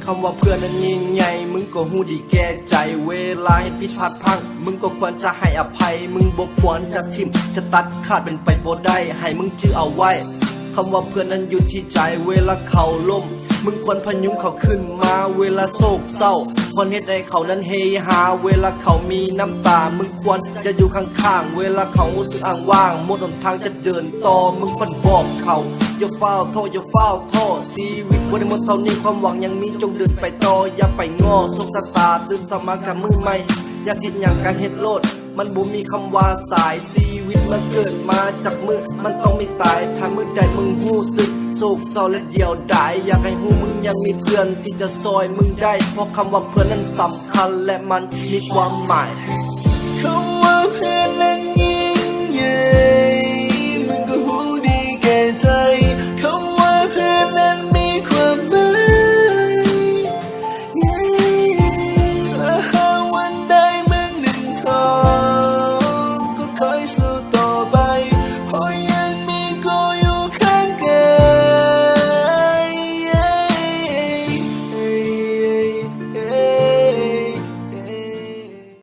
คำว่าเพื่อนนั้นยิ่งใหญ่มึงก็หูดีแก่ใจเวลาให้ผิดพลาดพังมึงก็ควรจะให้อภัยมึงบ่ควรจะทิมจะตัดขาดเป็นไปบ่ได้ให้มึงจื้อเอาไว้คำว่าเพื่อนนั้นอยู่ที่ใจเวลาเขาล้มมึงควรพยุงเขาขึ้นมาเวลาโศกเศร้าควรเฮ็ดให้เขานั้นเฮฮาเวลาเขามีน้ำตามึงควรจะอยู่ข้างๆเวลาเขารู้สึกอ้างว่างหมดหนทางจะเดินต่อมึงควรบอกเขาอย่าเฝ้าโทษอย่าเฝ้าท้อชีวิตวันนี้หมดเท่านี้ความหวังยังมีจงเดินไปต่ออย่าไปง้อโชคชะตาตื่นสมัครกับมือใหม่อยากเฮ็ดหยังก็เฮ็ดโลดมันบ่มีคำว่าสายชีวิตมันเกิดมาจากมือมันต้องมีตายถ้ามือใดมึงรู้สึกโศกเศร้าและเดียวดายอยากให้หูมึงยังมีเพื่อนที่จะซอยมึงได้เพราะคำว่าเพื่อนนั้นสำคัญและมันมีความหมายคำว่าเพื่อนนั้นยิ่งใหญ่มึงก็หูดีแก่ใจคำว่าเพื่อนนั้นมีความหมายถ้าหากวันใดมึงหนึ่งท้อก็คอยสู้ต่อ